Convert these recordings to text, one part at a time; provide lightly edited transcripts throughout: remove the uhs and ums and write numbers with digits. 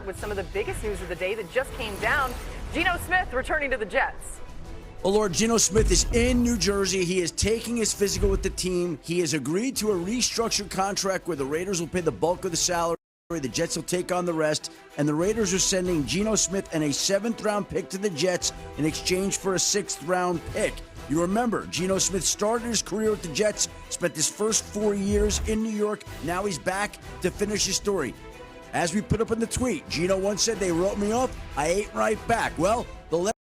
with some of the biggest news of the day that just came down. Geno Smith returning to the Jets. Oh, Lord, Geno Smith is in New Jersey. He is taking his physical with the team. He has agreed to a restructured contract where the Raiders will pay the bulk of the salary. The Jets will take on the rest. And the Raiders are sending Geno Smith and a 7th-round pick to the Jets in exchange for a 6th-round pick. You remember, Geno Smith started his career with the Jets, spent his first 4 years in New York. Now he's back to finish his story. As we put up in the tweet, Geno once said, "They wrote me off. I ain't right back." Well, the letter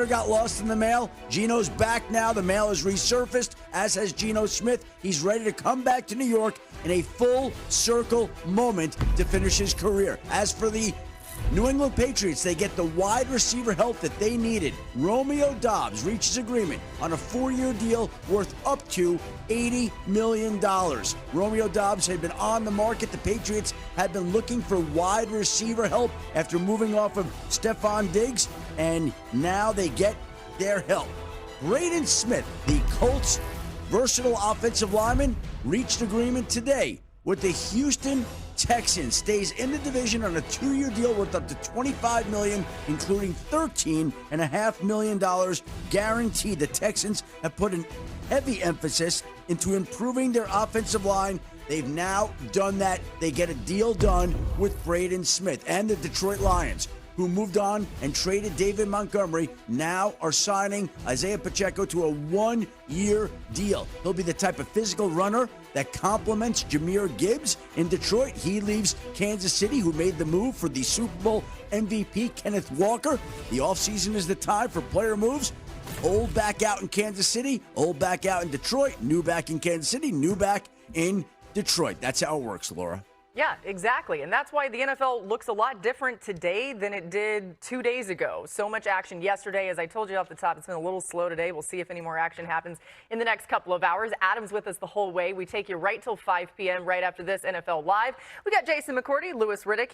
got lost in the mail. Geno's back now. The mail has resurfaced, as has Geno Smith. He's ready to come back to New York in a full circle moment to finish his career. As for the New England Patriots, they get the wide receiver help that they needed. Romeo Doubs reaches agreement on a 4-year deal worth up to $80 million. Romeo Doubs had been on the market. The Patriots had been looking for wide receiver help after moving off of Stephon Diggs, and now they get their help. Braden Smith, the Colts' versatile offensive lineman, reached agreement today with the Houston Texans. Stays in the division on a 2-year deal worth up to $25 million, including $13.5 million guaranteed. The Texans have put an heavy emphasis into improving their offensive line. They've now done that. They get a deal done with Braden Smith. And the Detroit Lions, who moved on and traded David Montgomery, now are signing Isaiah Pacheco to a 1-year deal. He'll be the type of physical runner that complements Jahmyr Gibbs in Detroit. He leaves Kansas City, who made the move for the Super Bowl MVP, Kenneth Walker. The offseason is the time for player moves. Old back out in Kansas City, old back out in Detroit, new back in Kansas City, new back in Detroit. That's how it works, Laura. Yeah, exactly. And that's why the NFL looks a lot different today than it did 2 days ago. So much action yesterday. As I told you off the top, it's been a little slow today. We'll see if any more action happens in the next couple of hours. Adam's with us the whole way. We take you right till 5 p.m. right after this NFL Live. We got Jason McCourty, Lewis Riddick.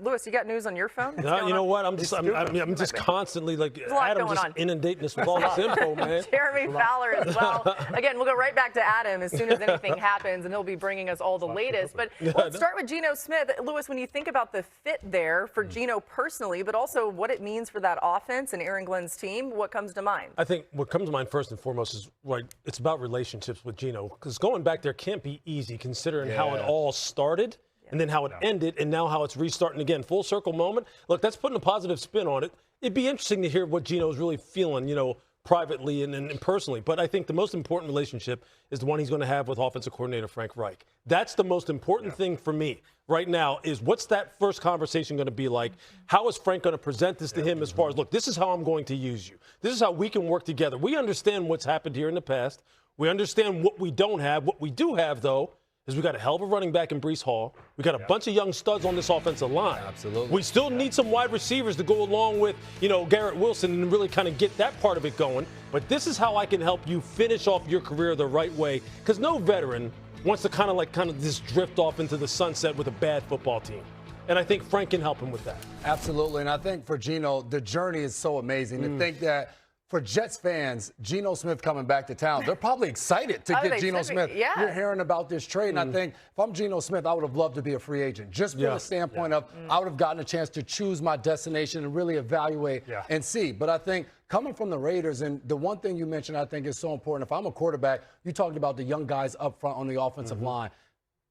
Lewis, you got news on your phone? No, you know what? I'm just constantly like Adam just inundating us with all this info, man. Jeremy Fowler as well. Again, we'll go right back to Adam as soon as anything happens, and he'll be bringing us all the latest. But let's start with Geno Smith. Lewis, when you think about the fit there for Geno personally, but also what it means for that offense and Aaron Glenn's team, what comes to mind? I think what comes to mind first and foremost is it's about relationships with Geno, because going back there can't be easy considering how it all started and then how it ended and now how it's restarting again. Full circle moment. Look, that's putting a positive spin on it. It'd be interesting to hear what Geno's really feeling, privately and personally. But I think the most important relationship is the one he's going to have with offensive coordinator Frank Reich. That's the most important thing for me right now is what's that first conversation going to be like? How is Frank going to present this to him as far as, look, this is how I'm going to use you. This is how we can work together. We understand what's happened here in the past. We understand what we don't have. What we do have, though, is we got a hell of a running back in Breece Hall. We got a bunch of young studs on this offensive line. Absolutely. We still need some wide receivers to go along with, Garrett Wilson and really kind of get that part of it going. But this is how I can help you finish off your career the right way, because no veteran wants to kind of just drift off into the sunset with a bad football team. And I think Frank can help him with that. Absolutely. And I think for Geno, the journey is so amazing to think that for Jets fans, Geno Smith coming back to town, they're probably excited to get Geno Smith. Yeah. You're hearing about this trade, and I think if I'm Geno Smith, I would have loved to be a free agent. Just from the standpoint of I would have gotten a chance to choose my destination and really evaluate and see. But I think coming from the Raiders, and the one thing you mentioned I think is so important, if I'm a quarterback, you talked about the young guys up front on the offensive line.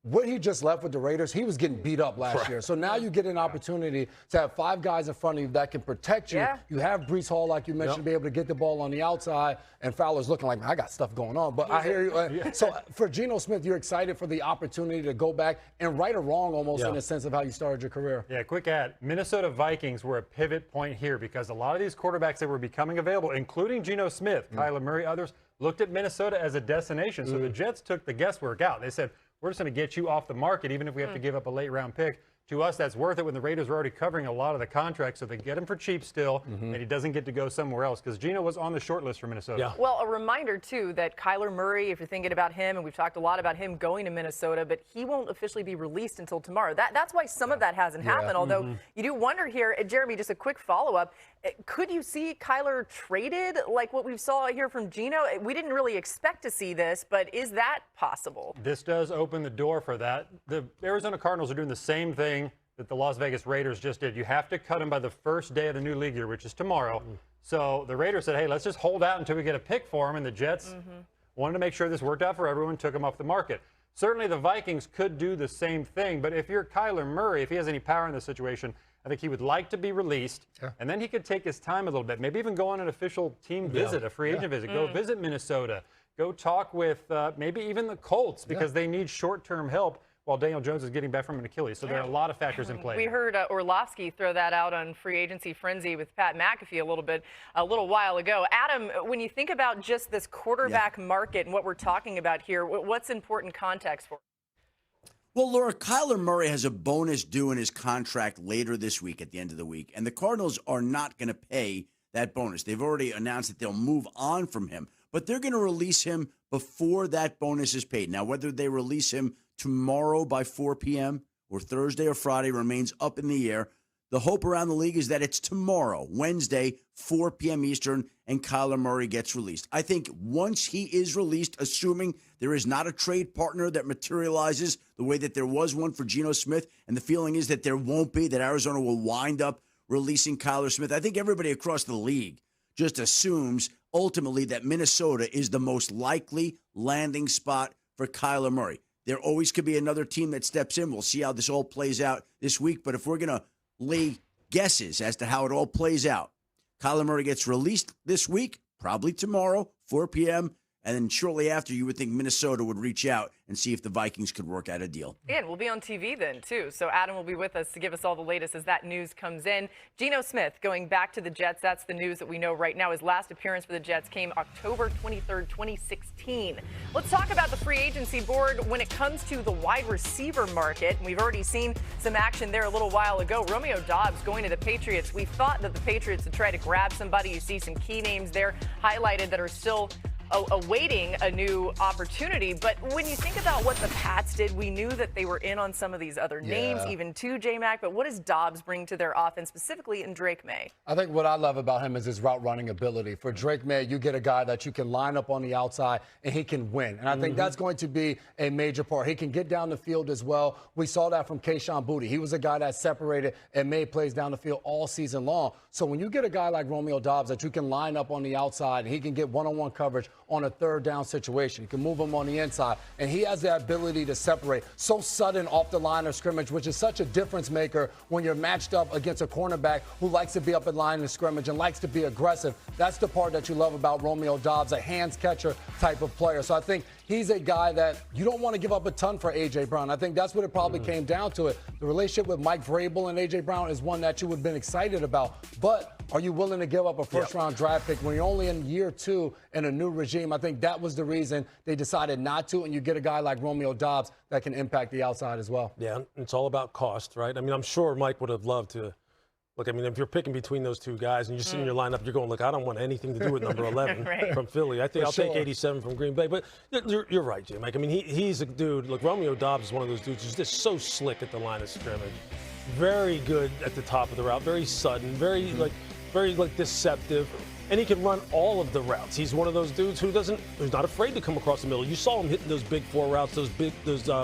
When he just left with the Raiders, he was getting beat up last year. So now you get an opportunity to have 5 guys in front of you that can protect you. You have Breece Hall, like you mentioned, to be able to get the ball on the outside, and Fowler's looking like, I got stuff going on. But I hear you. So for Geno Smith, you're excited for the opportunity to go back and right or wrong almost in a sense of how you started your career. Yeah, quick add. Minnesota Vikings were a pivot point here because a lot of these quarterbacks that were becoming available, including Geno Smith, Kyler Murray, others, looked at Minnesota as a destination. So the Jets took the guesswork out. They said, we're just going to get you off the market, even if we have to give up a late-round pick. To us, that's worth it when the Raiders were already covering a lot of the contracts, so they get him for cheap still, and he doesn't get to go somewhere else because Geno was on the short list for Minnesota. Well, a reminder, too, that Kyler Murray, if you're thinking about him, and we've talked a lot about him going to Minnesota, but he won't officially be released until tomorrow. That's why some of that hasn't happened, although you do wonder here, Jeremy, just a quick follow-up, could you see Kyler traded like what we saw here from Geno? We didn't really expect to see this, but is that possible? This does open the door for that. The Arizona Cardinals are doing the same thing that the Las Vegas Raiders just did. You have to cut him by the first day of the new league year, which is tomorrow. So the Raiders said, hey, let's just hold out until we get a pick for him. And the Jets wanted to make sure this worked out for everyone, took him off the market. Certainly the Vikings could do the same thing. But if you're Kyler Murray, if he has any power in this situation, I think he would like to be released. And then he could take his time a little bit. Maybe even go on an official team visit, a free agent visit. Go visit Minnesota. Go talk with maybe even the Colts because they need short-term help while Daniel Jones is getting back from an Achilles. So there are a lot of factors in play. We heard Orlovsky throw that out on Free Agency Frenzy with Pat McAfee a little while ago. Adam, when you think about just this quarterback market and what we're talking about here, what's important context for? Well, Laura, Kyler Murray has a bonus due in his contract later this week at the end of the week, and the Cardinals are not going to pay that bonus. They've already announced that they'll move on from him, but they're going to release him before that bonus is paid. Now, whether they release him tomorrow by 4 p.m. or Thursday or Friday remains up in the air. The hope around the league is that it's tomorrow, Wednesday, 4 p.m. Eastern, and Kyler Murray gets released. I think once he is released, assuming there is not a trade partner that materializes the way that there was one for Geno Smith, and the feeling is that there won't be, that Arizona will wind up releasing Kyler Smith. I think everybody across the league just assumes ultimately that Minnesota is the most likely landing spot for Kyler Murray. There always could be another team that steps in. We'll see how this all plays out this week. But if we're going to lay guesses as to how it all plays out, Kyler Murray gets released this week, probably tomorrow, 4 p.m., and then shortly after, you would think Minnesota would reach out and see if the Vikings could work out a deal. And we'll be on TV then, too. So Adam will be with us to give us all the latest as that news comes in. Geno Smith going back to the Jets. That's the news that we know right now. His last appearance for the Jets came October 23rd, 2016. Let's talk about the free agency board when it comes to the wide receiver market. We've already seen some action there a little while ago. Romeo Doubs going to the Patriots. We thought that the Patriots would try to grab somebody. You see some key names there highlighted that are still awaiting a new opportunity. But when you think about what the Pats did, we knew that they were in on some of these other names, even to J-Mac. But what does Doubs bring to their offense, specifically in Drake May? I think what I love about him is his route running ability. For Drake May, you get a guy that you can line up on the outside and he can win. And I think that's going to be a major part. He can get down the field as well. We saw that from Kayshon Boutte. He was a guy that separated and made plays down the field all season long. So when you get a guy like Romeo Doubs that you can line up on the outside and he can get one-on-one coverage on a third down situation. You can move him on the inside. And he has the ability to separate so sudden off the line of scrimmage, which is such a difference maker when you're matched up against a cornerback who likes to be up in line of scrimmage and likes to be aggressive. That's the part that you love about Romeo Doubs, a hands catcher type of player. So I think he's a guy that you don't want to give up a ton for A.J. Brown. I think that's what it probably came down to it. The relationship with Mike Vrabel and A.J. Brown is one that you would have been excited about. But are you willing to give up a first-round draft pick when you're only in year 2 in a new regime? I think that was the reason they decided not to, and you get a guy like Romeo Doubs that can impact the outside as well. Yeah, it's all about cost, right? I mean, I'm sure Mike would have loved to. Look, I mean, if you're picking between those two guys and you're sitting in your lineup, you're going, look, I don't want anything to do with number 11 from Philly. I think I'll take 87 from Green Bay. But you're right, Jim. Like, I mean, he's a dude. Look, Romeo Doubs is one of those dudes who's just so slick at the line of scrimmage. Very good at the top of the route. Very sudden. Very deceptive. And he can run all of the routes. He's one of those dudes who's not afraid to come across the middle. You saw him hitting those big 4 routes, those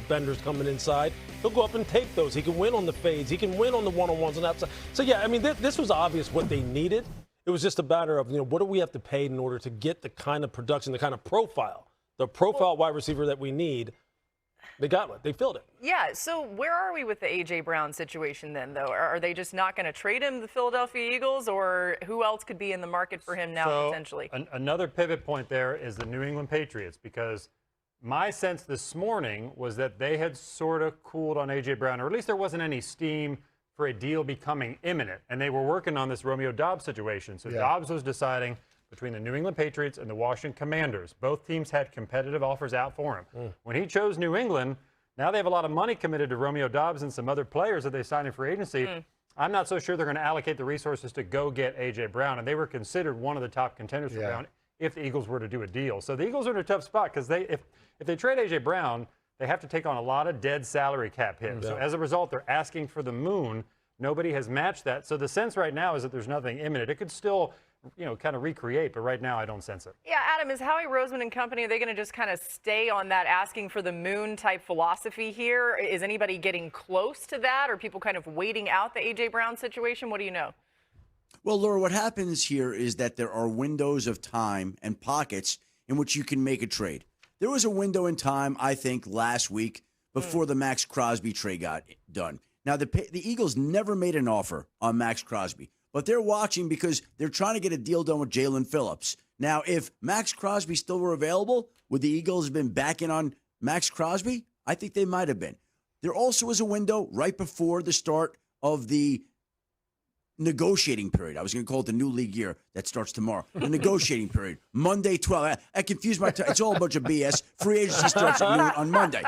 benders coming inside. He'll go up and take those. He can win on the fades. He can win on the one-on-ones on the outside. So, yeah, I mean, this was obvious what they needed. It was just a matter of, what do we have to pay in order to get the kind of production, the kind of profile, wide receiver that we need. They got it. They filled it. Yeah, so where are we with the A.J. Brown situation then, though? Are they just not going to trade him, the Philadelphia Eagles, or who else could be in the market for him now, potentially? Another pivot point there is the New England Patriots, because my sense this morning was that they had sort of cooled on A.J. Brown, or at least there wasn't any steam for a deal becoming imminent, and they were working on this Romeo Doubs situation. So Doubs was deciding between the New England Patriots and the Washington Commanders. Both teams had competitive offers out for him. When he chose New England, now they have a lot of money committed to Romeo Doubs and some other players that they signed in free agency. I'm not so sure they're going to allocate the resources to go get A.J. Brown, and they were considered one of the top contenders for Brown if the Eagles were to do a deal. So the Eagles are in a tough spot because if they trade A.J. Brown, they have to take on a lot of dead salary cap hit. So as a result, they're asking for the moon. Nobody has matched that. So the sense right now is that there's nothing imminent. It could still kind of recreate. But right now, I don't sense it. Yeah, Adam, is Howie Roseman and company, are they going to just kind of stay on that asking for the moon type philosophy here? Is anybody getting close to that? Or people kind of waiting out the A.J. Brown situation? What do you know? Well, Laura, what happens here is that there are windows of time and pockets in which you can make a trade. There was a window in time, I think, last week before the Max Crosby trade got done. Now, the Eagles never made an offer on Max Crosby, but they're watching because they're trying to get a deal done with Jalen Phillips. Now, if Max Crosby still were available, would the Eagles have been back in on Max Crosby? I think they might have been. There also was a window right before the start of the negotiating period. I was going to call it the new league year that starts tomorrow. The negotiating period. Monday, 12. I confused my time. It's all a bunch of BS. Free agency starts at noon on Monday.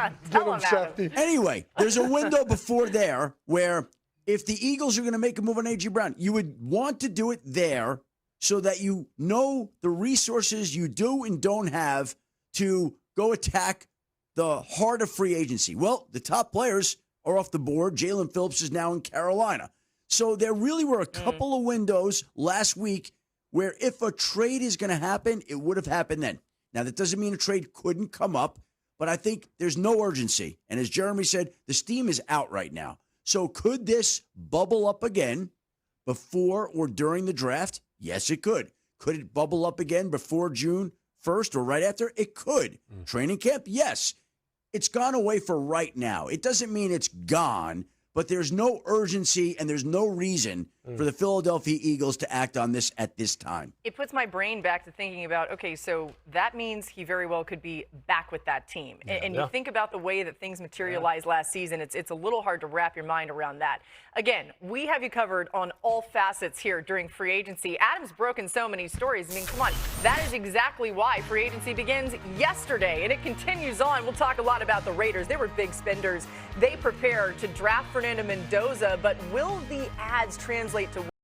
Anyway, there's a window before there where if the Eagles are going to make a move on A.J. Brown, you would want to do it there so that you know the resources you do and don't have to go attack the heart of free agency. Well, the top players are off the board. Jalen Phillips is now in Carolina. So there really were a couple of windows last week where if a trade is going to happen, it would have happened then. Now, that doesn't mean a trade couldn't come up, but I think there's no urgency. And as Jeremy said, the steam is out right now. So could this bubble up again before or during the draft? Yes, it could. Could it bubble up again before June 1st or right after? It could. Training camp? Yes. It's gone away for right now. It doesn't mean it's gone. But there's no urgency and there's no reason for the Philadelphia Eagles to act on this at this time. It puts my brain back to thinking about, okay, so that means he very well could be back with that team. And you think about the way that things materialized last season, it's a little hard to wrap your mind around that. Again, we have you covered on all facets here during free agency. Adam's broken so many stories. I mean, come on. That is exactly why free agency begins yesterday, and it continues on. We'll talk a lot about the Raiders. They were big spenders. They prepare to draft Fernando Mendoza, but will the ads translate to